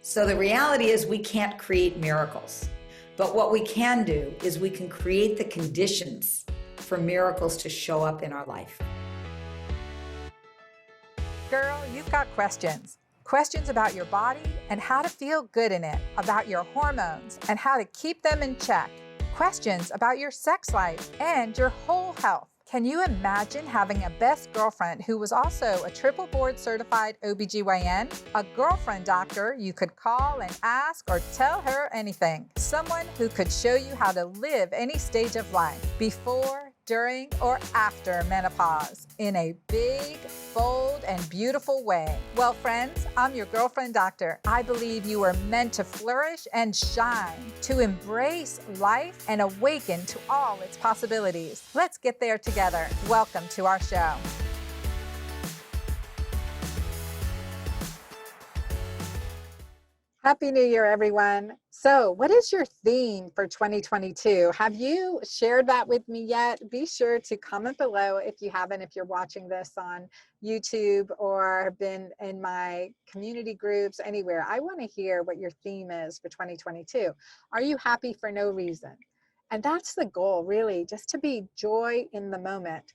So the reality is we can't create miracles, but what we can do is we can create the conditions for miracles to show up in our life. Girl, you've got questions. Questions about your body and how to feel good in it, about your hormones and how to keep them in check. Questions about your sex life and your whole health. Can you imagine having a best girlfriend who was also a triple board certified OBGYN? A girlfriend doctor you could call and ask or tell her anything. Someone who could show you how to live any stage of life, before, during, or after menopause, in a big, bold, and beautiful way. Well, friends, I'm your girlfriend doctor. I believe you are meant to flourish and shine, to embrace life and awaken to all its possibilities. Let's get there together. Welcome to our show. Happy New Year, everyone. So what is your theme for 2022? Have you shared that with me yet? Be sure to comment below if you haven't, if you're watching this on YouTube or have been in my community groups, anywhere. I want to hear what your theme is for 2022. Are you happy for no reason? And that's the goal, really, just to be joy in the moment.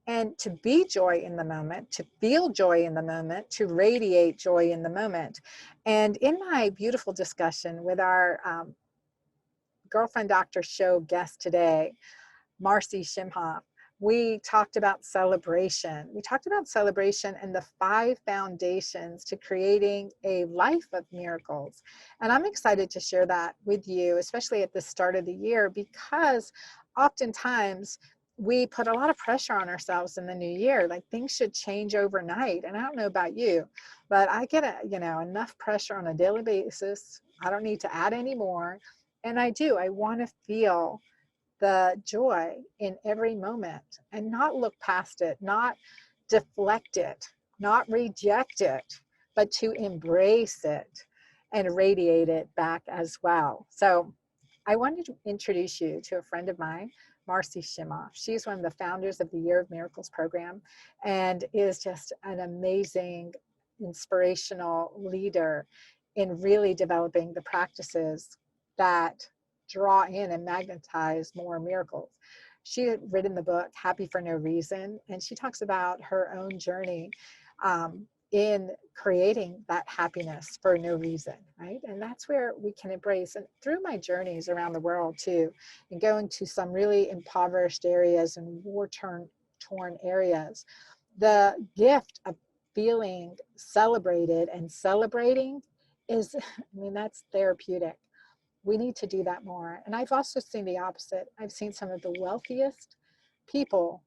And to be joy in the moment, to feel joy in the moment, to radiate joy in the moment. And in my beautiful discussion with our Girlfriend Doctor Show guest today, Marci Schimoff, we talked about celebration. We talked about celebration and the 5 foundations to creating a life of miracles. And I'm excited to share that with you, especially at the start of the year, because oftentimes we put a lot of pressure on ourselves in the new year, like things should change overnight. And I don't know about you, but I get enough pressure on a daily basis. I don't need to add any more. And I do. I want to feel the joy in every moment and not look past it, not deflect it, not reject it, but to embrace it and radiate it back as well. So I wanted to introduce you to a friend of mine, Marci Schimoff. She's one of the founders of the Year of Miracles program and is just an amazing, inspirational leader in really developing the practices that draw in and magnetize more miracles. She had written the book, Happy for No Reason, and she talks about her own journey in creating that happiness for no reason, right? And that's where we can embrace. And through my journeys around the world too, and going to some really impoverished areas and war-torn areas, the gift of feeling celebrated and celebrating is, that's therapeutic. We need to do that more. And I've also seen the opposite. I've seen some of the wealthiest people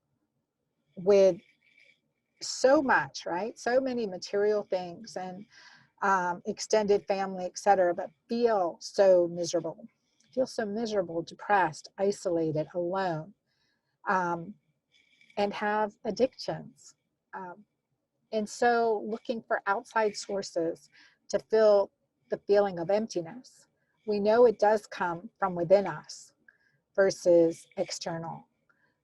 with so much, right? So many material things and extended family, etc., but feel so miserable, depressed, isolated, alone, and have addictions. And so looking for outside sources to fill the feeling of emptiness. We know it does come from within us versus external.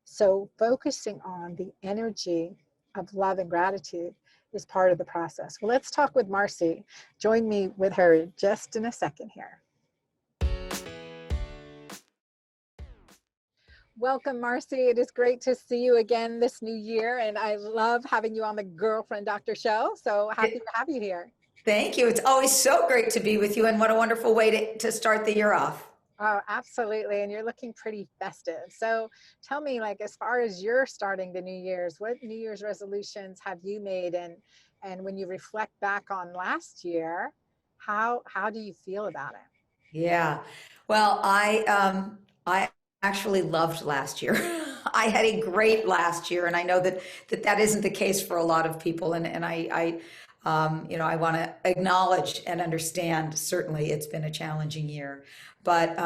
So focusing on the energy of love and gratitude is part of the process. Well, let's talk with Marci. Join me with her just in a second here. Welcome, Marci. It is great to see you again this new year, and I love having you on the Girlfriend Doctor Show. So happy to have you here. Thank you. It's always so great to be with you, and what a wonderful way to start the year off. Oh, absolutely. And you're looking pretty festive. So tell me, like, as far as you're starting the New Year's, what New Year's resolutions have you made? And when you reflect back on last year, how do you feel about it? Yeah. Well, I actually loved last year. I had a great last year, and I know that isn't the case for a lot of people. And I want to acknowledge and understand, certainly it's been a challenging year, but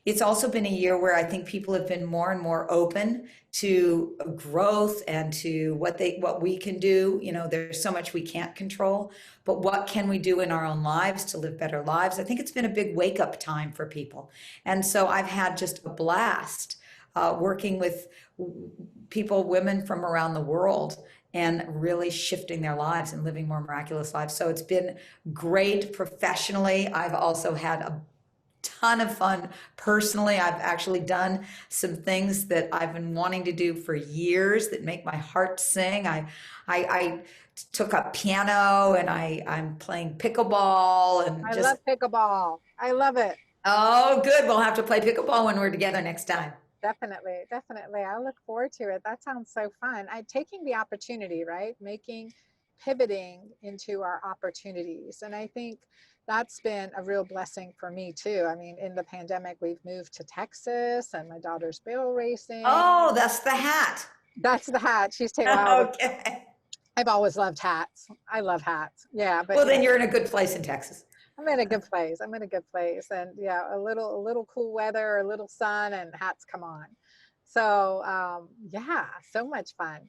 it's also been a year where I think people have been more and more open to growth and to what we can do. There's so much we can't control, but what can we do in our own lives to live better lives? I think it's been a big wake up time for people. And so I've had just a blast working with people, women from around the world, and really shifting their lives and living more miraculous lives. So it's been great professionally. I've also had a ton of fun personally. I've actually done some things that I've been wanting to do for years that make my heart sing. I took up piano, and I'm playing pickleball and I just, love pickleball. I love it. oh, good. We'll have to play pickleball when we're together next time. Definitely, definitely. I look forward to it. That sounds so fun. I'm taking the opportunity, right? Pivoting into our opportunities. And I think that's been a real blessing for me too. I mean, in the pandemic, we've moved to Texas and my daughter's barrel racing. Oh, that's the hat. That's the hat. She's taking, wow, Okay. I've always loved hats. I love hats. Yeah, but Well, then you're in a good place in Texas. I'm in a good place. I'm in a good place. And yeah, a little cool weather, a little sun, and hats come on. So yeah, so much fun.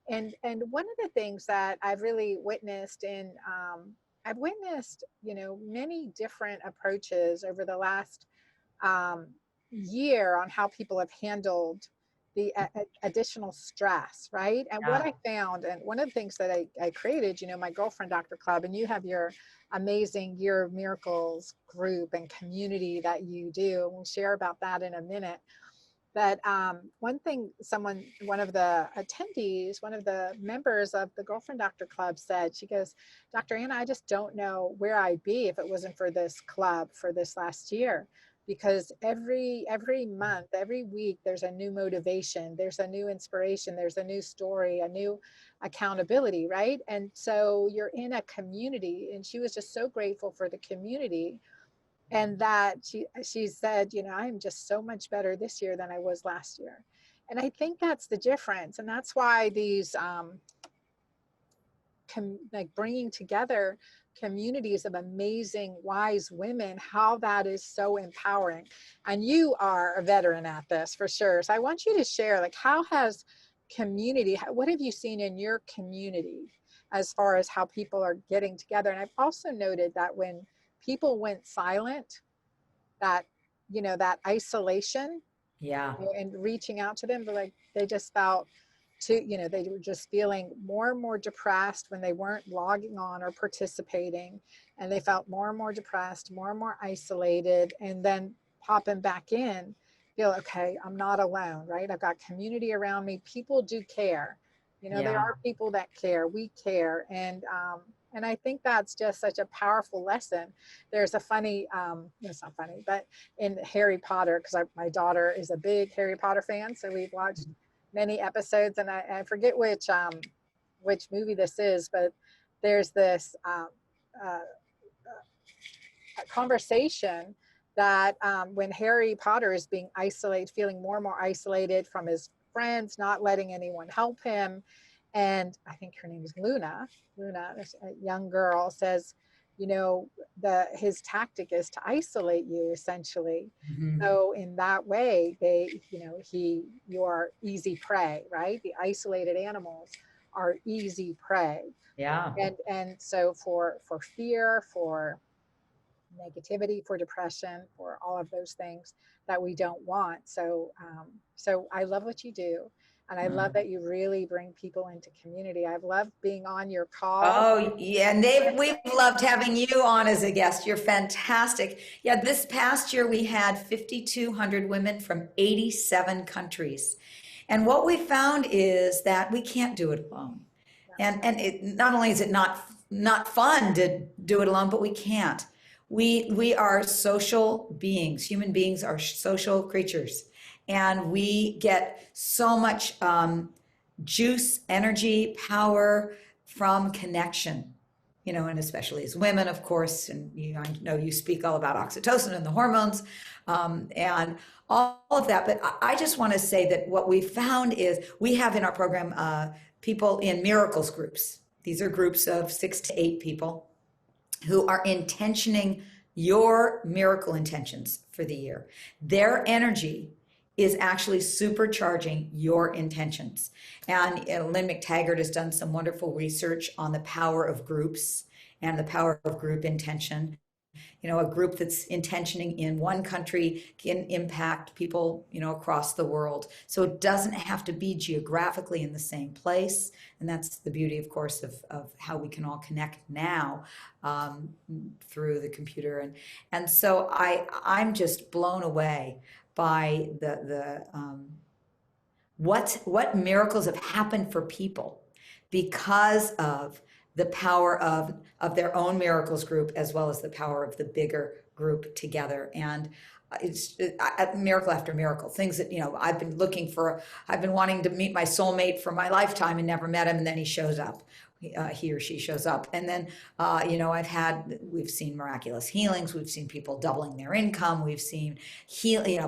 And one of the things that I've really witnessed I've witnessed, many different approaches over the last um, year on how people have handled the additional stress, right? And what Yeah. I found, and one of the things that I created, my girlfriend Dr. Club, and you have your amazing Year of Miracles group and community that you do. We'll share about that in a minute. But one thing, one of the attendees, one of the members of the Girlfriend Doctor Club said, she goes, Dr. Anna, I just don't know where I'd be if it wasn't for this club for this last year. Because every month, every week, there's a new motivation, there's a new inspiration, there's a new story, a new accountability, right? And so you're in a community, and she was just so grateful for the community, and that she said, I'm just so much better this year than I was last year. And I think that's the difference, and that's why these like bringing together communities of amazing wise women, how that is so empowering. And you are a veteran at this for sure, so I want you to share, like, how has what have you seen in your community as far as how people are getting together? And I've also noted that when people went silent, that that isolation, Yeah. and reaching out to them, but like they just felt they were just feeling more and more depressed when they weren't logging on or participating, and they felt more and more depressed, more and more isolated, and then popping back in, feel, okay, I'm not alone, right? I've got community around me. People do care. There Yeah. are people that care. We care. And I think that's just such a powerful lesson. There's a funny, it's not funny, but in Harry Potter, because my daughter is a big Harry Potter fan, so we've watched many episodes, and I forget which movie this is, but there's this uh, conversation that when Harry Potter is being isolated, feeling more and more isolated from his friends, not letting anyone help him, and I think her name is Luna, a young girl, says, his tactic is to isolate you, essentially. Mhm. So in that way, you're easy prey, right? The isolated animals are easy prey. Yeah. And so for fear, for negativity, for depression, for all of those things that we don't want. So I love what you do. And I love that you really bring people into community. I've loved being on your call. Oh, yeah. And we've loved having you on as a guest. You're fantastic. Yeah, this past year we had 5,200 women from 87 countries. And what we found is that we can't do it alone. And it not only is it not fun to do it alone, but we can't. We are social beings. Human beings are social creatures, and we get so much juice, energy, power from connection. And especially as women, of course, and I know you speak all about oxytocin and the hormones, and all of that. But I just want to say that what we found is we have in our program people in miracles groups. These are groups of 6 to 8 people who are intentioning your miracle intentions for the year. Their energy is actually supercharging your intentions. And Lynn McTaggart has done some wonderful research on the power of groups and the power of group intention. a group that's intentioning in one country can impact people, across the world. So it doesn't have to be geographically in the same place. And that's the beauty, of course, of how we can all connect now through the computer. And so I'm just blown away by what miracles have happened for people because of the power of their own miracles group, as well as the power of the bigger group together. And it's miracle after miracle, things that, I've been wanting to meet my soulmate for my lifetime and never met him. And then he shows up. He or she shows up. And then, we've seen miraculous healings. We've seen people doubling their income. We've seen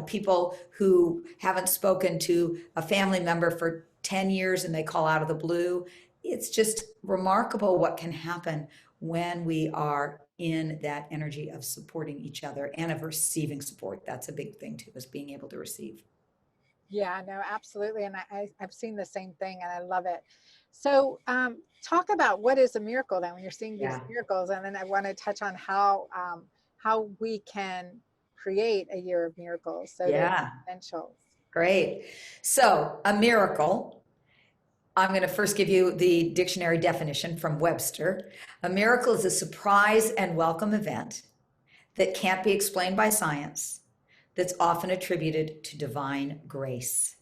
people who haven't spoken to a family member for 10 years and they call out of the blue. It's just remarkable what can happen when we are in that energy of supporting each other and of receiving support. That's a big thing too, is being able to receive. Yeah, no, absolutely. And I've seen the same thing and I love it. So talk about what is a miracle then when you're seeing these miracles. And then I want to touch on how we can create a year of miracles. So potentials. Great. So a miracle, I'm going to first give you the dictionary definition from Webster. A miracle is a surprise and welcome event that can't be explained by science, that's often attributed to divine grace.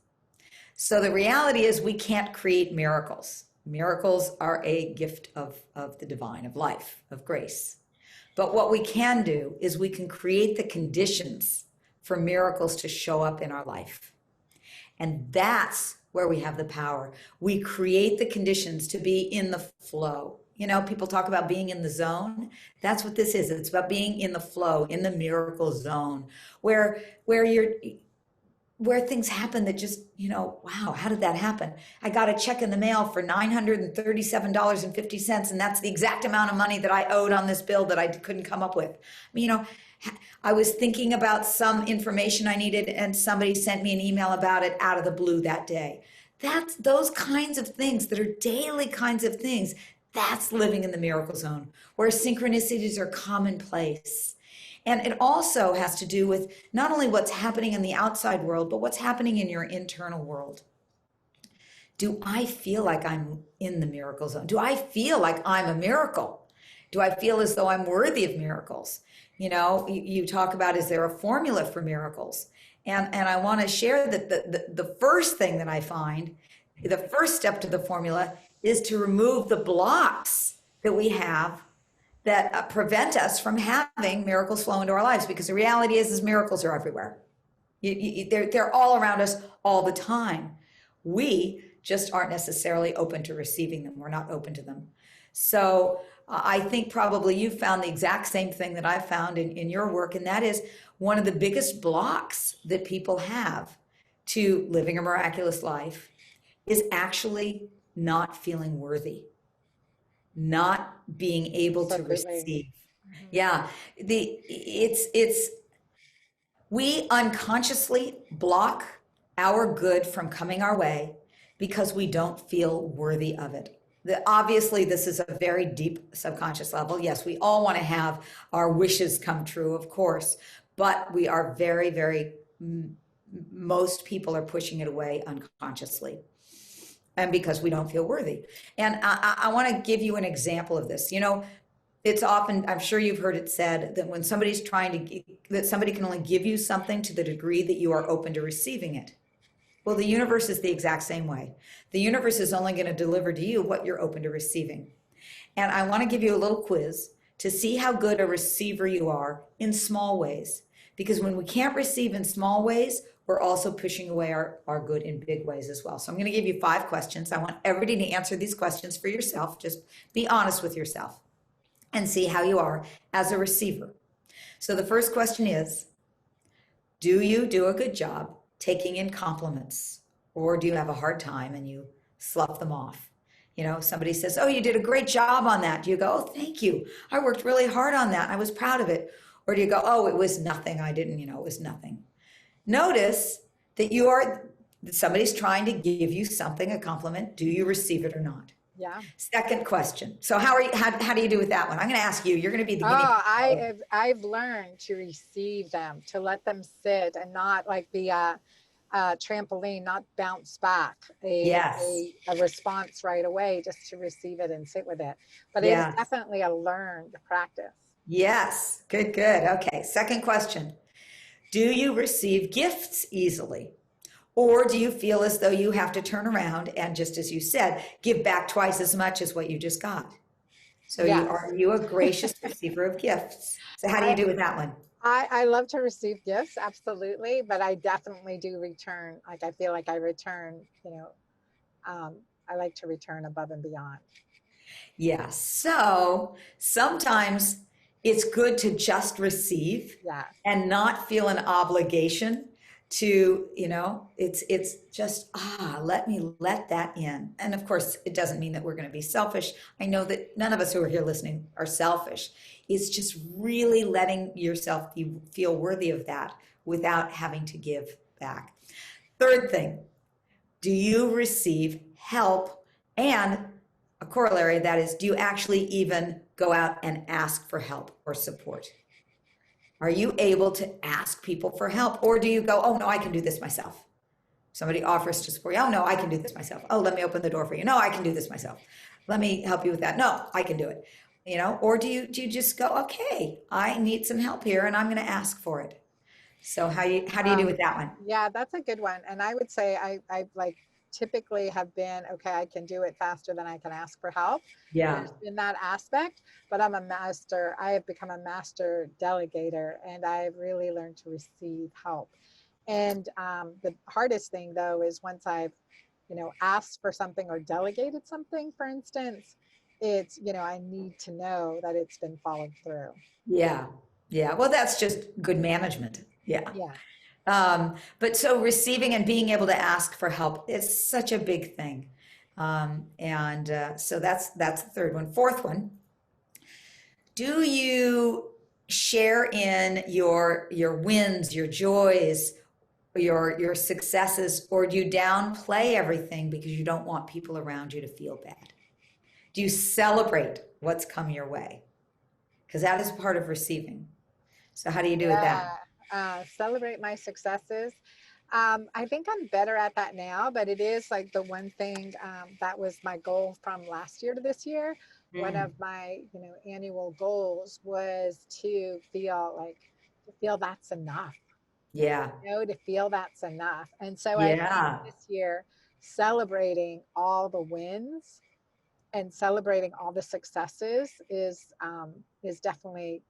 So the reality is we can't create miracles. Miracles are a gift of the divine, of life, of grace. But what we can do is we can create the conditions for miracles to show up in our life. And that's where we have the power. We create the conditions to be in the flow. People talk about being in the zone. That's what this is. It's about being in the flow, in the miracle zone, where things happen that just, wow, how did that happen? I got a check in the mail for $937.50, and that's the exact amount of money that I owed on this bill that I couldn't come up with. I was thinking about some information I needed and somebody sent me an email about it out of the blue that day. That's those kinds of things that are daily kinds of things. That's living in the miracle zone where synchronicities are commonplace. And it also has to do with not only what's happening in the outside world, but what's happening in your internal world. Do I feel like I'm in the miracle zone? Do I feel like I'm a miracle? Do I feel as though I'm worthy of miracles? You talk about, is there a formula for miracles? And I want to share that the first thing that I find, the first step to the formula is to remove the blocks that we have that prevent us from having miracles flow into our lives. Because the reality is miracles are everywhere. They're all around us all the time. We just aren't necessarily open to receiving them. We're not open to them. So I think probably you found the exact same thing that I found in your work, and that is one of the biggest blocks that people have to living a miraculous life is actually not feeling worthy, not being able to receive. Mm-hmm. Yeah, we unconsciously block our good from coming our way because we don't feel worthy of it. Obviously, this is a very deep subconscious level. Yes, we all want to have our wishes come true, of course, but we are very, very, most people are pushing it away unconsciously. And because we don't feel worthy. And I want to give you an example of this. It's often, I'm sure you've heard it said that when somebody's that somebody can only give you something to the degree that you are open to receiving it. Well, the universe is the exact same way. The universe is only going to deliver to you what you're open to receiving. And I want to give you a little quiz to see how good a receiver you are in small ways. Because when we can't receive in small ways, we're also pushing away our good in big ways as well. So I'm going to give you 5 questions. I want everybody to answer these questions for yourself. Just be honest with yourself and see how you are as a receiver. So the first question is, do you do a good job taking in compliments, or do you have a hard time and you slough them off? Somebody says, oh, you did a great job on that. Do you go, oh, thank you. I worked really hard on that. I was proud of it. Or do you go, oh, it was nothing. I didn't, it was nothing. Notice that somebody's trying to give you something, a compliment. Do you receive it or not? Yeah. Second question. So how do you do with that one? I'm going to ask you. You're going to be the guinea Oh, pig. I've learned to receive them, to let them sit and not like be a trampoline, not bounce back Yes. a response right away, just to receive it and sit with it. But it is Yes. definitely a learned practice. Yes. Good, good. Okay. Second question. Do you receive gifts easily? Or do you feel as though you have to turn around and, just as you said, give back twice as much as what you just got? So Yes. are you a gracious receiver of gifts? So how do you I, do with that one? I love to receive gifts, absolutely, but I definitely do return. Like I feel like I return, um, I like to return above and beyond. Yeah. So sometimes it's good to just receive Yes. and not feel an obligation to, it's just, let me let that in. And of course, it doesn't mean that we're going to be selfish. I know that none of us who are here listening are selfish. It's just really letting yourself feel worthy of that without having to give back. Third thing, do you receive help? And a corollary of that is, do you actually even go out and ask for help or support? Are you able to ask people for help? Or do you go, oh, no, I can do this myself? Somebody offers to support you. Oh, no, I can do this myself. Oh, let me open the door for you. No, I can do this myself. Let me help you with that. No, I can do it. Or do you just go, okay, I need some help here and I'm going to ask for it. So how do you do Um, with that one? yeah, that's a good one. And I would say I like typically have been, okay, I can do it faster than I can ask for help. Yeah. There's been that aspect, but I have become a master delegator, and I've really learned to receive help. And the hardest thing though is once I've, asked for something or delegated something, for instance, it's, I need to know that it's been followed through. Yeah. Yeah. Well, that's just good management. Yeah. Yeah. But so receiving and being able to ask for help is such a big thing. And so that's the third one. Fourth one, do you share in your wins, your joys, your successes, or do you downplay everything because you don't want people around you to feel bad? Do you celebrate what's come your way? Because that is part of receiving. So how do you do with that? Yeah, celebrate my successes. I think I'm better at that now, but it is like the one thing that was my goal from last year to this year. One Mm, of my, annual goals was to feel that's enough, yeah. to feel that's enough. And so I think Yeah. this year, celebrating all the wins and celebrating all the successes is definitely,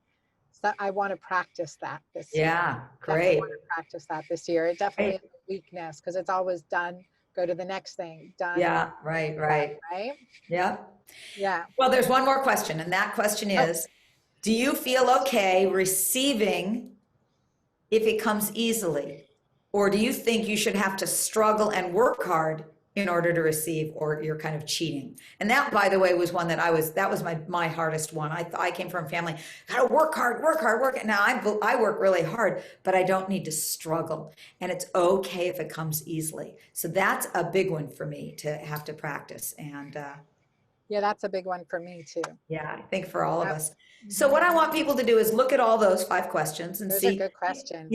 so I want to practice that this year. Yeah. Definitely Great. want to practice that this year. It definitely Great. is a weakness because it's always done, go to the next thing, done, Yeah. Right. done, Right. right? Yeah. Yeah. Well, there's one more question, and that question Oh, is, do you feel okay receiving if it comes easily? Or do you think you should have to struggle and work hard in order to receive, or you're kind of cheating? And that, by the way, was one that was my hardest one. I came from a family, gotta work hard, work hard, work. Now I work really hard, but I don't need to struggle. And it's okay if it comes easily. So that's a big one for me to have to practice. And yeah, that's a big one for me too. yeah, I think for all of Yep. us. So Hmm. what I want people to do is look at all those 5 questions and Those are see, good questions.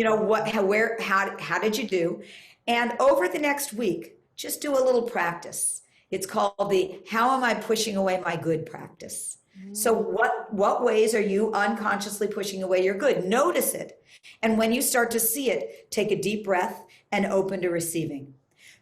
how did you do? And over the next week, just do a little practice. It's called the how am I pushing away my good practice. So Mm. what ways are you unconsciously pushing away your good? Notice it. And when you start to see it, take a deep breath and open to receiving.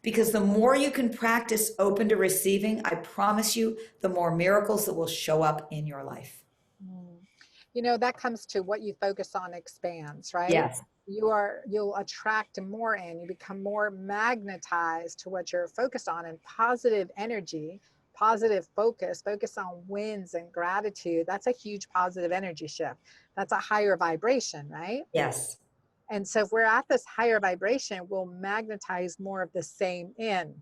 Because the more you can practice open to receiving, I promise you, the more miracles that will show up in your life. Mm. That comes to what you focus on expands, right? Yes. You'll attract more in, you become more magnetized to what you're focused on, and positive energy, positive focus on wins and gratitude. That's a huge positive energy shift. That's a higher vibration, right? Yes. And so if we're at this higher vibration, we'll magnetize more of the same in.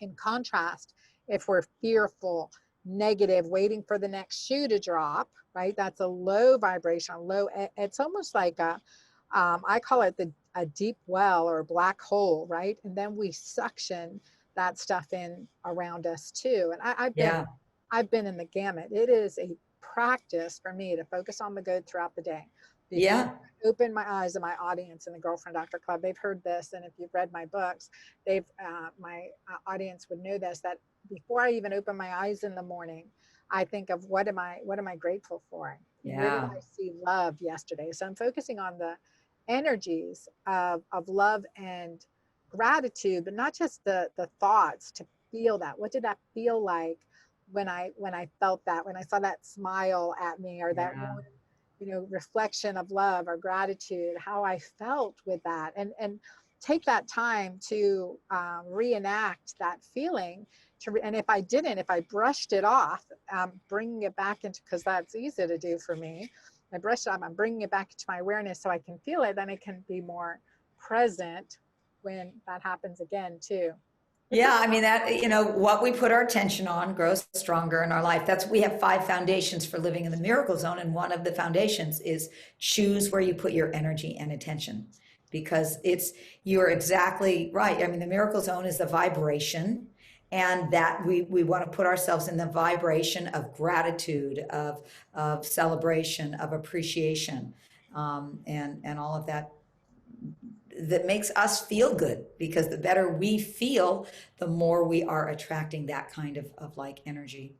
In contrast, if we're fearful, negative, waiting for the next shoe to drop, right? That's a low vibration, low. It's almost like I call it a deep well or a black hole, right? And then we suction that stuff in around us too. And Yeah. I've been in the gamut. It is a practice for me to focus on the good throughout the day. Before Yeah. I open my eyes, and my audience in the Girlfriend Doctor Club, they've heard this, and if you've read my books, they've my audience would know this, that before I even open my eyes in the morning, I think of what am I grateful for? Where did Yeah. I see love yesterday? So I'm focusing on the energies of love and gratitude, but not just the thoughts, to feel that. What did that feel like when I felt that, when I saw that smile at me, or that Yeah. one, reflection of love or gratitude, how I felt with that, and take that time to reenact that feeling. And if I brushed it off, bringing it back into, because that's easy to do for me. I brush it off, I'm bringing it back into my awareness so I can feel it. Then it can be more present when that happens again too. It's a Yeah, I mean that, what we put our attention on grows stronger in our life. We have 5 foundations for living in the miracle zone. And one of the foundations is choose where you put your energy and attention, because you're exactly right. I mean, the miracle zone is the vibration, and that we want to put ourselves in the vibration of gratitude, of celebration, of appreciation, and all of that makes us feel good, because the better we feel, the more we are attracting that kind of like energy.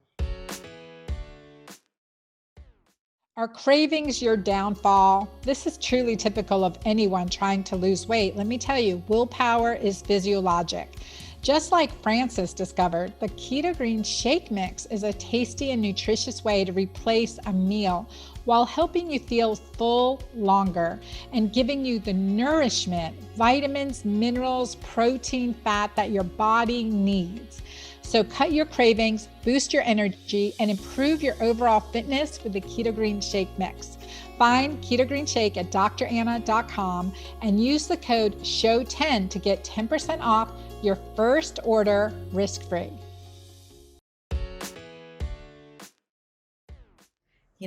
Are cravings your downfall? This is truly typical of anyone trying to lose weight. Let me tell you, willpower is physiologic. Just like Francis discovered, the Keto Green Shake Mix is a tasty and nutritious way to replace a meal while helping you feel full longer and giving you the nourishment, vitamins, minerals, protein, fat that your body needs. So cut your cravings, boost your energy, and improve your overall fitness with the Keto Green Shake Mix. Find Keto Green Shake at dranna.com and use the code SHOW10 to get 10% off your first order risk-free.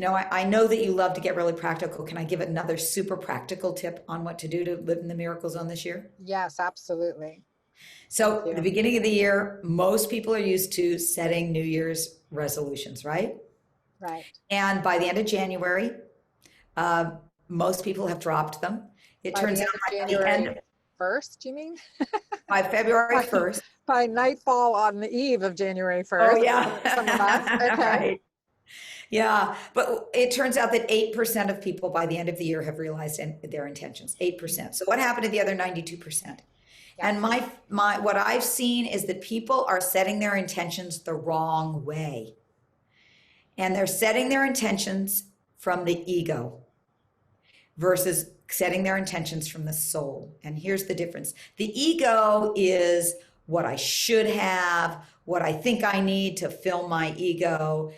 I know that you love to get really practical. Can I give another super practical tip on what to do to live in the miracle zone this year? Yes, absolutely. So at the beginning of the year, most people are used to setting New Year's resolutions, right? Right. And by the end of January, most people have dropped them. It By turns the out end of by the end January 1st, you mean? by February 1st. By nightfall on the eve of January 1st. Oh, yeah. Some of us. Okay. Right. Yeah. But it turns out that 8% of people by the end of the year have realized their intentions. 8%. So what happened to the other 92%? Yeah. And what I've seen is that people are setting their intentions the wrong way. And they're setting their intentions from the ego versus setting their intentions from the soul. And here's the difference. The ego is what I should have, what I think I need to fill my ego.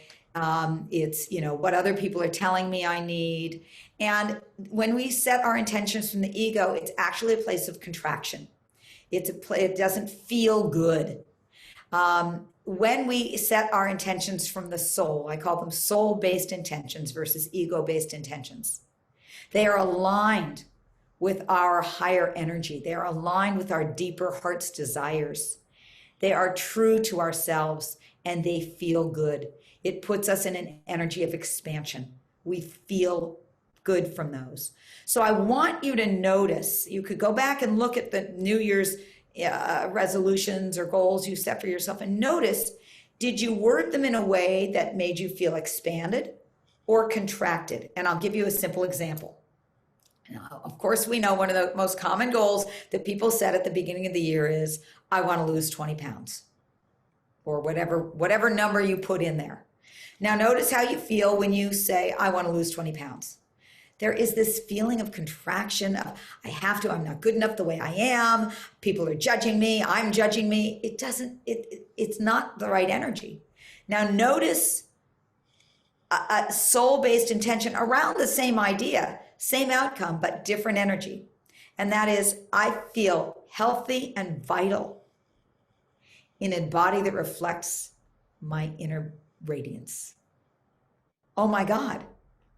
It's, what other people are telling me I need. And when we set our intentions from the ego, it's actually a place of contraction. It doesn't feel good. When we set our intentions from the soul, I call them soul-based intentions versus ego-based intentions. They are aligned with our higher energy. They are aligned with our deeper heart's desires. They are true to ourselves, and they feel good. It puts us in an energy of expansion. We feel good from those. So I want you to notice, you could go back and look at the New Year's resolutions or goals you set for yourself and notice, did you word them in a way that made you feel expanded or contracted? And I'll give you a simple example. Now, of course, we know one of the most common goals that people set at the beginning of the year is, I want to lose 20 pounds or whatever number you put in there. Now, notice how you feel when you say, I want to lose 20 pounds. There is this feeling of contraction of, I have to, I'm not good enough the way I am. People are judging me. I'm judging me. It's not the right energy. Now, notice a soul-based intention around the same idea, same outcome, but different energy. And that is, I feel healthy and vital in a body that reflects my inner radiance. Oh my God,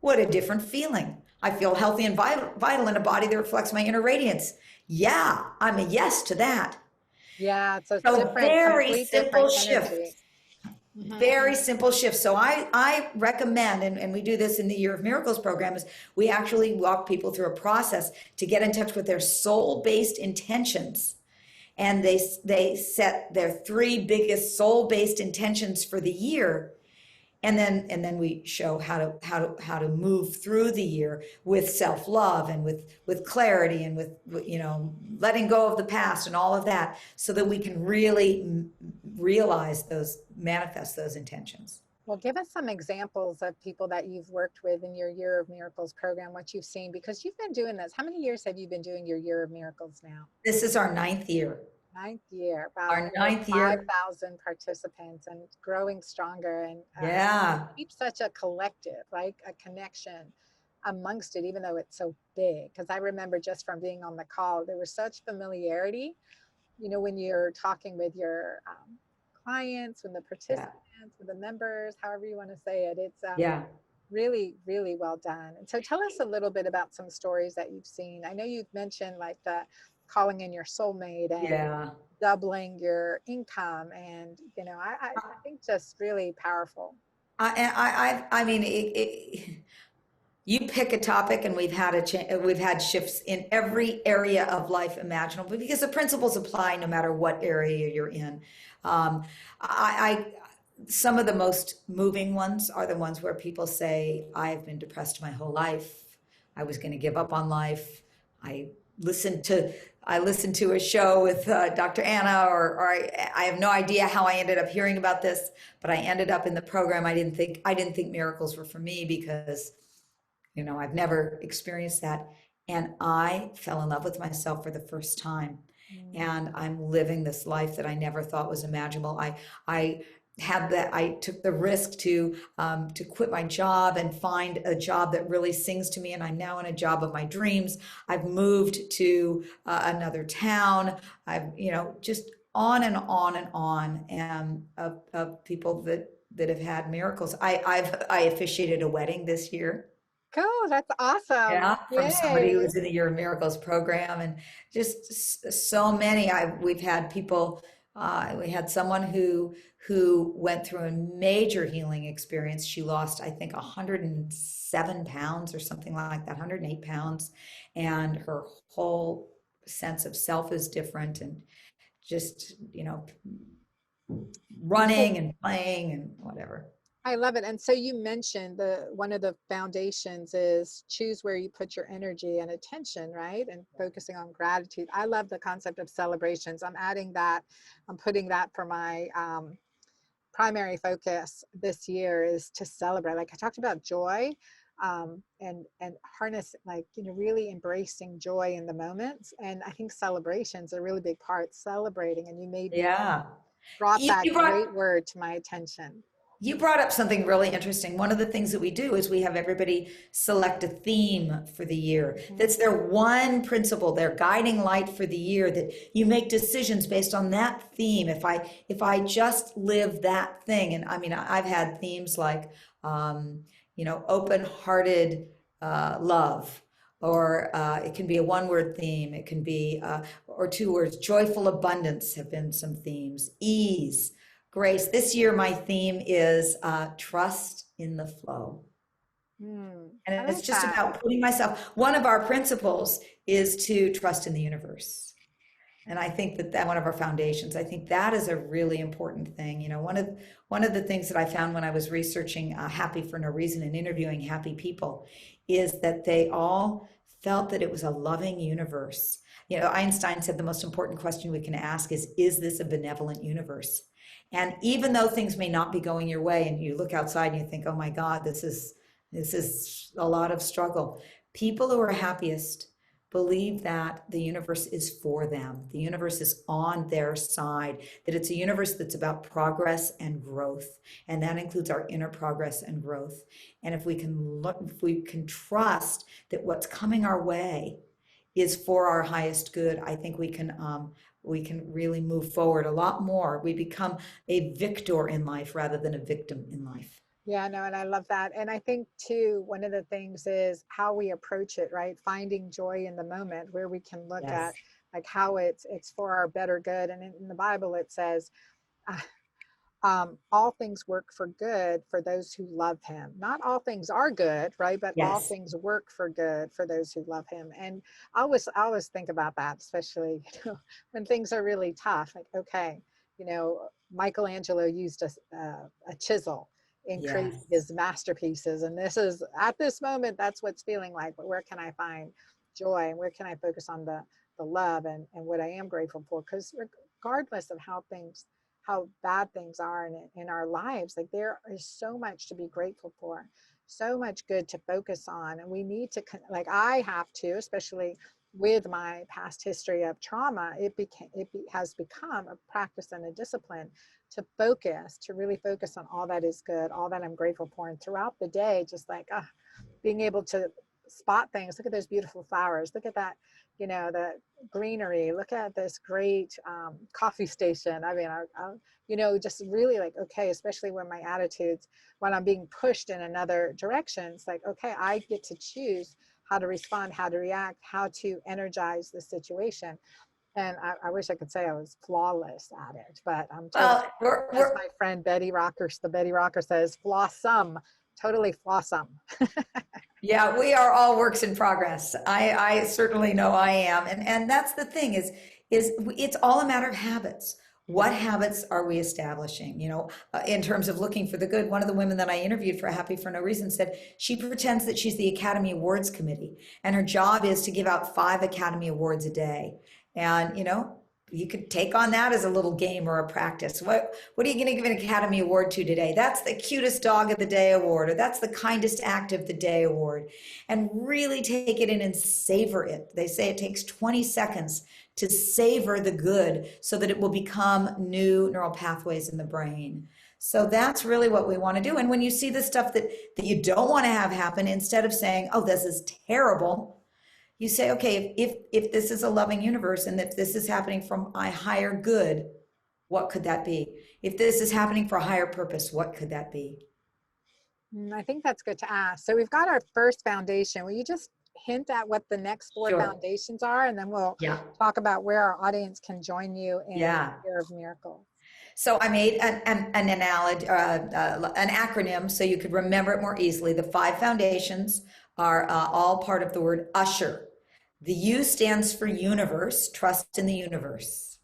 what a different feeling. I feel healthy and vital in a body that reflects my inner radiance. Yeah, I'm a yes to that. Yeah, it's a So different, very complete different simple energy. shift. Mhm. Very simple shift. So I recommend, and we do this in the Year of Miracles program, is we actually walk people through a process to get in touch with their soul-based intentions. And they set their three biggest soul-based intentions for the year, and then we show how to move through the year with self-love and with clarity and with letting go of the past and all of that, so that we can really realize those, manifest those intentions. Well, give us some examples of people that you've worked with in your Year of Miracles program, what you've seen, because you've been doing this. How many years have you been doing your Year of Miracles now? This is our ninth year. Ninth year, about Our over ninth year. 5,000 participants and growing stronger. And Yeah. keep such a collective, like a connection amongst it, even though it's so big. Because I remember just from being on the call, there was such familiarity, when you're talking with your clients, with the Yeah. participants, with the members, however you want to say it. It's Yeah. really, really well done. And so tell us a little bit about some stories that you've seen. I know you've mentioned like the calling in your soulmate and Yeah. doubling your income. And, I think just really powerful. I mean, you pick a topic, and we've had shifts in every area of life imaginable, because the principles apply no matter what area you're in. Um, I Some of the most moving ones are the ones where people say, "I've been depressed my whole life. I was going to give up on life. I listened to I listened to a show with Dr. Anna, or I have no idea how I ended up hearing about this, but I ended up in the program. I didn't think miracles were for me, because I've never experienced that. And I fell in love with myself for the first time. Mm. And I'm living this life that I never thought was imaginable. I took the risk to quit my job and find a job that really sings to me. And I'm now in a job of my dreams. I've moved to another town. I've, just on and on and on, and of people that have had miracles. I officiated a wedding this year. Cool. That's awesome. Yeah, from somebody who Yay. was in the Year of Miracles program, and just so many. We've had people. We had someone who went through a major healing experience. She lost, I think, 107 pounds or something like that, 108 pounds, and her whole sense of self is different, and just And so running and playing and whatever. I love it. And so you mentioned the one of the foundations is choose where you put your energy and attention, right? And focusing on gratitude. I love the concept of celebrations. I'm adding that. I'm putting that for my primary focus this year is to celebrate. Like I talked about joy, and harness, like really embracing joy in the moments. And I think celebrations are a really big part. Celebrating, and you made me Yeah. brought You, that you brought great word to my attention. You brought up something really interesting. One of the things that we do is we have everybody select a theme for the year. Mhm. That's their one principle, their guiding light for the year, that you make decisions based on that theme. If I just live that thing, and I mean, I've had themes like, open-hearted love, or it can be a one-word theme. It can be, or two words. Joyful abundance have been some themes. Ease, grace. This year, my theme is trust in the flow. I And it's like just that. about putting myself, one of our principles is to trust in the universe. And I think that one of our foundations, I think that is a really important thing. One of the things that I found when I was researching Happy for No Reason and interviewing happy people is that they all felt that it was a loving universe. Einstein said the most important question we can ask is this a benevolent universe? And even though things may not be going your way, and you look outside and you think, oh my God, this is a lot of struggle. People who are happiest believe that the universe is for them. The universe is on their side, that it's a universe that's about progress and growth. And that includes our inner progress and growth. And if we can trust that what's coming our way is for our highest good, I think we can really move forward a lot more. We become a victor in life rather than a victim in life. Yeah, no, and I love that. And I think too, one of the things is how we approach it, right? Finding joy in the moment where we can look at Yes. like how it's for our better good. And in the Bible, it says, uh, all things work for good for those who love him. Not all things are good, right? But all Yes. things work for good for those who love him. And I always think about that, especially when things are really tough. Like, okay, Michelangelo used a chisel in creating Yes. his masterpieces, and this is at this moment that's what's feeling like. But where can I find joy, and where can I focus on the love and what I am grateful for? Because regardless of how bad things are in our lives, like there is so much to be grateful for, so much good to focus on. And we need to, like I have to, especially with my past history of trauma, has become a practice and a discipline to focus, to really focus on all that is good, all that I'm grateful for. And throughout the day, just like being able to spot things. Look at those beautiful flowers. Look at that, the greenery. Look at this great coffee station. I mean, just really like, okay, especially when when I'm being pushed in another direction, it's like, okay, I get to choose how to respond, how to react, how to energize the situation. And I wish I could say I was flawless at it, but I'm totally, Well, as my friend the Betty Rocker says, flawsome, totally flawsome. yeah, we are all works in progress. I certainly know I am. And that's the thing is it's all a matter of habits. What habits are we establishing? In terms of looking for the good, one of the women that I interviewed for Happy for No Reason said she pretends that she's the Academy Awards committee and her job is to give out 5 Academy Awards a day. And, you could take on that as a little game or a practice. What are you going to give an Academy Award to today? That's the cutest dog of the day award, or that's the kindest act of the day award. And really take it in and savor it. They say it takes 20 seconds to savor the good so that it will become new neural pathways in the brain. So that's really what we want to do. And when you see the stuff that you don't want to have happen, instead of saying, oh, this is terrible, you say, okay, if this is a loving universe and if this is happening from a higher good, what could that be? If this is happening for a higher purpose, what could that be? I think that's good to ask. So we've got our first foundation. Will you just hint at what the next 4 Sure. foundations are? And then we'll Yeah. talk about where our audience can join you in Yeah. Year of Miracles. So I made an analogy, an acronym so you could remember it more easily. The 5 foundations are all part of the word USHER. The U stands for universe, trust in the universe.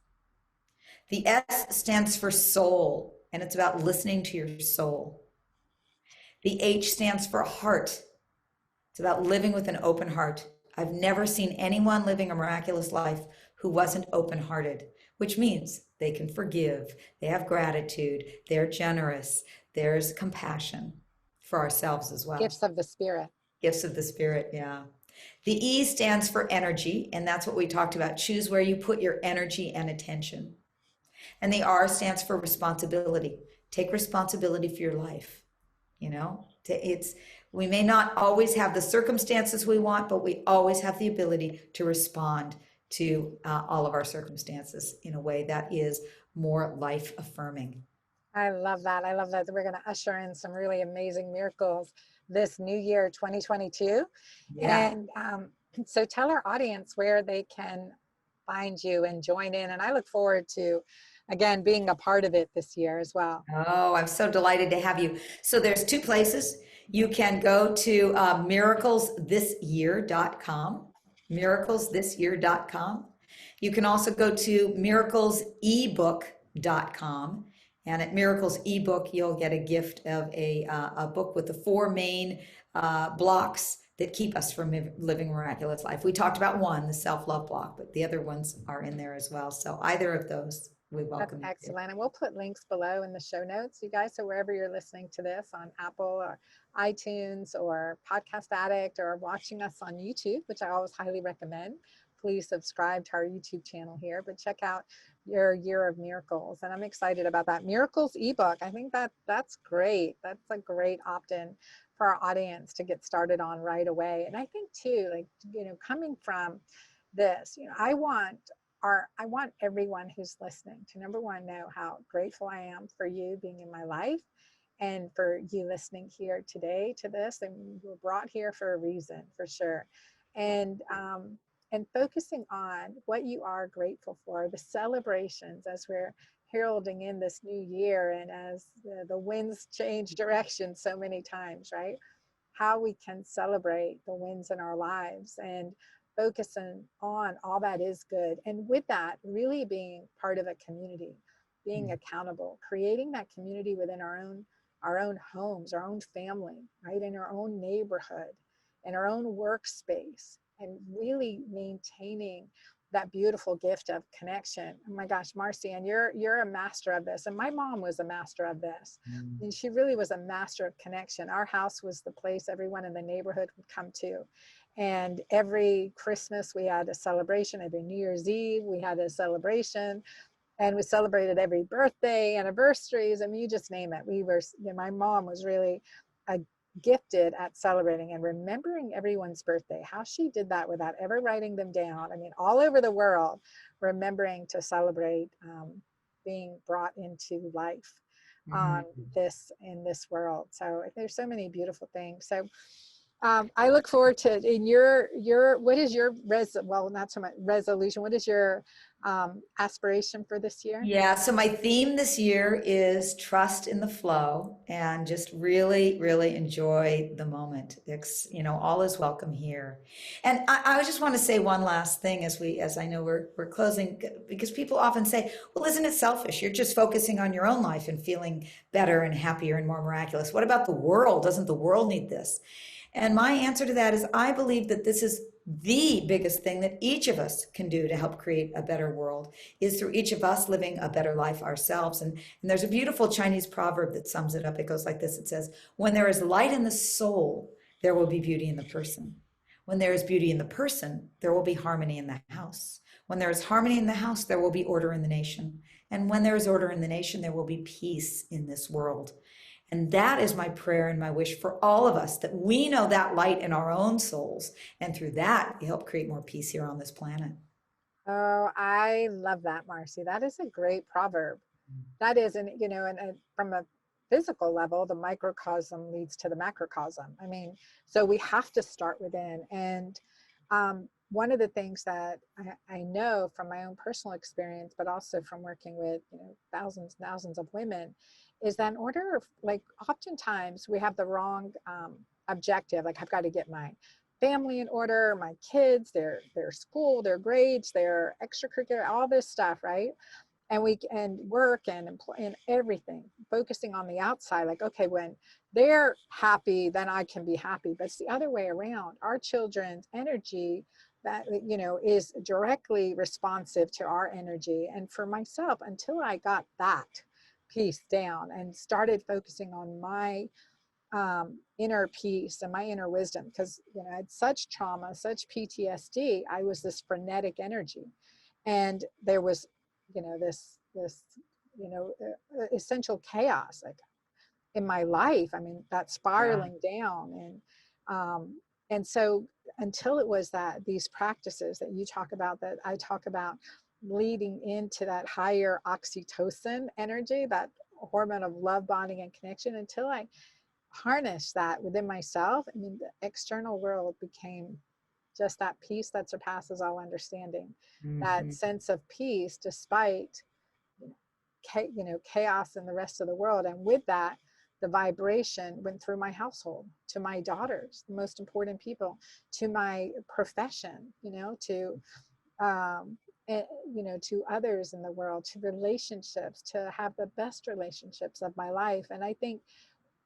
The S stands for soul, and it's about listening to your soul. The H stands for heart. It's about living with an open heart. I've never seen anyone living a miraculous life who wasn't open hearted, which means they can forgive, they have gratitude, they're generous, there's compassion for ourselves as well. Gifts of the Spirit. Gifts of the Spirit, yeah. The E stands for energy, and that's what we talked about. Choose where you put your energy and attention. And the R stands for responsibility. Take responsibility for your life. It's we may not always have the circumstances we want, but we always have the ability to respond to all of our circumstances in a way that is more life affirming. I love that. I love that. We're going to usher in some really amazing miracles this new year, 2022. Yeah. And so tell our audience where they can find you and join in. And I look forward to, again, being a part of it this year as well. Oh, I'm so delighted to have you. So there's 2 places. You can go to miraclesthisyear.com, miraclesthisyear.com. You can also go to miraclesebook.com. And at Miracles ebook, you'll get a gift of a book with the 4 main blocks that keep us from living a miraculous life. We talked about one, the self-love block, but the other ones are in there as well. So either of those, we welcome That's you. excellent. And we'll put links below in the show notes, you guys. So wherever you're listening to this on Apple or iTunes or Podcast Addict or watching us on YouTube, which I always highly recommend, please subscribe to our YouTube channel here, but check out your Year of Miracles. And I'm excited about that. Miracles ebook. I think that's great. That's a great opt-in for our audience to get started on right away. And I think too, like, coming from this, I want everyone who's listening to, number one, know how grateful I am for you being in my life and for you listening here today to this. And we're brought here for a reason, for sure. And and focusing on what you are grateful for, the celebrations as we're heralding in this new year, and as the winds change direction so many times, right? How we can celebrate the wins in our lives and focusing on all that is good. And with that, really being part of a community, being accountable, creating that community within our own homes, our own family, right? In our own neighborhood, in our own workspace, and really maintaining that beautiful gift of connection. Oh my gosh, Marci, and you're a master of this. And my mom was a master of this. And she really was a master of connection. Our house was the place everyone in the neighborhood would come to. And every Christmas we had a celebration, every New Year's Eve we had a celebration, and we celebrated every birthday, anniversaries. I mean, you just name it. We were, you know, my mom was really gifted at celebrating and remembering everyone's birthday, how she did that without ever writing them down. I mean, all over the world, remembering to celebrate being brought into life on in this world. So there's so many beautiful things. So I look forward to in your what is your well, not so much resolution, what is your aspiration for this year? Yeah, so my theme this year is trust in the flow and just really, really enjoy the moment. It's, you know, all is welcome here. And I just want to say one last thing as I know we're closing, because people often say, well, isn't it selfish? You're just focusing on your own life and feeling better and happier and more miraculous. What about the world? Doesn't the world need this? And my answer to that is I believe that this is the biggest thing that each of us can do to help create a better world is through each of us living a better life ourselves. And there's a beautiful Chinese proverb that sums it up. It goes like this. It says, when there is light in the soul, there will be beauty in the person. When there is beauty in the person, there will be harmony in the house. When there is harmony in the house, there will be order in the nation. And when there is order in the nation, there will be peace in this world. And that is my prayer and my wish for all of us, that we know that light in our own souls. And through that, we help create more peace here on this planet. Oh, I love that, Marci. That is a great proverb. That is, and you know, and from a physical level, the microcosm leads to the macrocosm. I mean, so we have to start within. And one of the things that I know from my own personal experience, but also from working with, you know, thousands and thousands of women, is that in order, like oftentimes we have the wrong objective. Like I've got to get my family in order, my kids, their school, their grades, their extracurricular, all this stuff, right? And we and work and employ and everything, focusing on the outside. Like, okay, when they're happy, then I can be happy. But it's the other way around. Our children's energy, that, you know, is directly responsive to our energy. And for myself, until I got that piece down and started focusing on my inner peace and my inner wisdom, because, you know, I had such trauma, such PTSD. I was this frenetic energy, and there was, you know, this you know, essential chaos like in my life. I mean, that Yeah. spiraling down. And so until it was that these practices that you talk about, that I talk about, leading into that higher oxytocin energy, that hormone of love, bonding, and connection, until I harnessed that within myself, I mean, the external world became just that peace that surpasses all understanding, that Mhm. sense of peace despite, you know, chaos in the rest of the world. And with that, the vibration went through my household, to my daughters, the most important people, to my profession, you know, to you know, to others in the world, to relationships, to have the best relationships of my life. And I think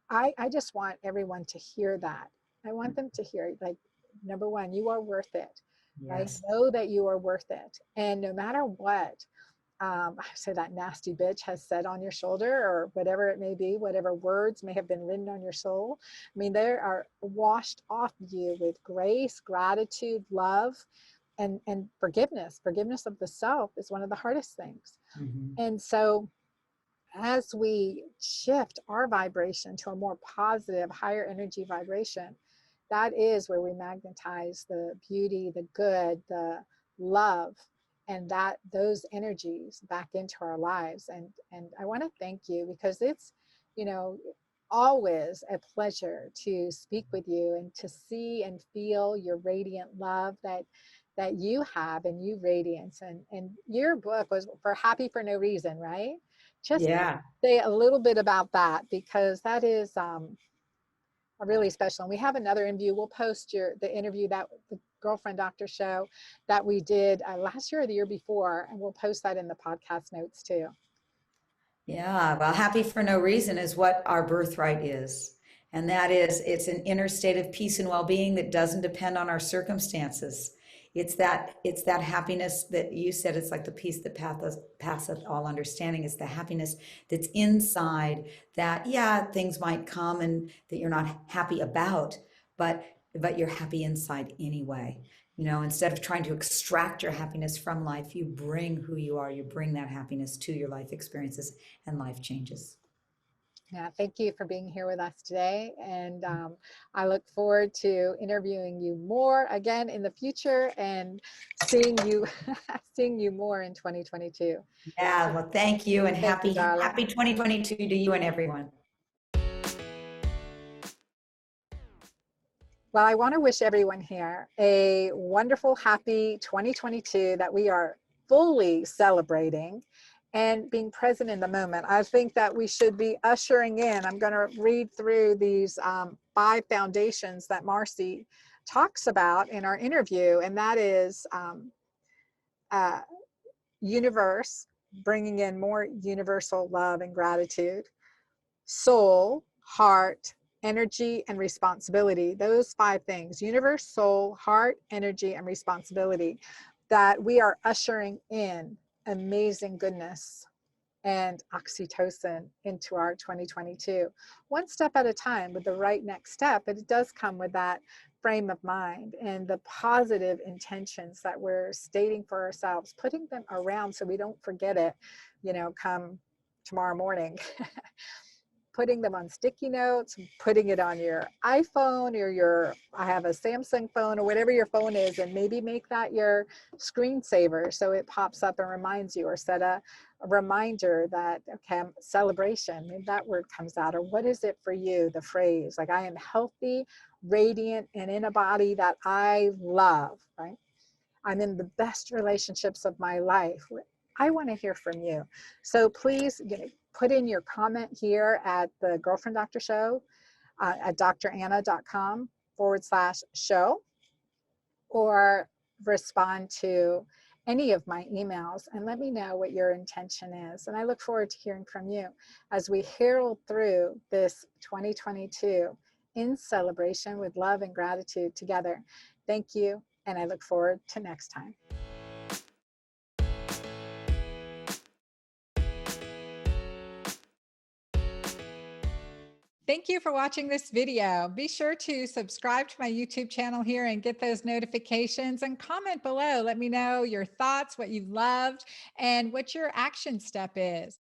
I just want everyone to hear that. I want them to hear, like, number one, you are worth it, right? Yes. Know that you are worth it. And no matter what, I say that nasty bitch has said on your shoulder, or whatever it may be, whatever words may have been written on your soul, I mean, they are washed off you with grace, gratitude, love, and forgiveness. Forgiveness of the self is one of the hardest things. Mhm. And so as we shift our vibration to a more positive, higher energy vibration, that is where we magnetize the beauty, the good, the love, and that those energies back into our lives. And I want to thank you, because it's, you know, always a pleasure to speak with you and to see and feel your radiant love that that you have and you radiance. And your book was for Happy for No Reason, right? Just Yeah. say a little bit about that, because that is a really special. And we have another interview. We'll post the interview, that the Girlfriend Doctor show that we did last year or the year before, and we'll post that in the podcast notes too. Yeah, well, happy for no reason is what our birthright is. And that is, it's an inner state of peace and well-being that doesn't depend on our circumstances. It's that happiness that you said, it's like the peace that passeth all understanding. It's the happiness that's inside that, yeah, things might come and that you're not happy about, but you're happy inside anyway. Instead of trying to extract your happiness from life, you bring who you are, you bring that happiness to your life experiences, and life changes. Yeah, thank you for being here with us today. And I look forward to interviewing you more again in the future and seeing you, seeing you more in 2022. Yeah, well, thank you, and Thank you, darling. happy 2022 to you and everyone. Well, I want to wish everyone here a wonderful, happy 2022 that we are fully celebrating and being present in the moment. I think that we should be ushering in. I'm going to read through these 5 foundations that Marci talks about in our interview, and that is uh, universe, bringing in more universal love and gratitude, soul, heart, energy, and responsibility. Those 5 things: universe, soul, heart, energy, and responsibility, that we are ushering in amazing goodness and oxytocin into our 2022, one step at a time with the right next step. But it does come with that frame of mind and the positive intentions that we're stating for ourselves, putting them around so we don't forget it, come tomorrow morning. Putting them on sticky notes, putting it on your iPhone or I have a Samsung phone or whatever your phone is, and maybe make that your screensaver so it pops up and reminds you, or set a reminder that, okay, celebration, maybe that word comes out. Or what is it for you? The phrase, like, I am healthy, radiant, and in a body that I love, right? I'm in the best relationships of my life. I want to hear from you. So please, put in your comment here at the Girlfriend Doctor Show at dranna.com/show, or respond to any of my emails and let me know what your intention is. And I look forward to hearing from you as we herald through this 2022 in celebration with love and gratitude together. Thank you, and I look forward to next time. Thank you for watching this video. Be sure to subscribe to my YouTube channel here and get those notifications, and comment below. Let me know your thoughts, what you loved, and what your action step is.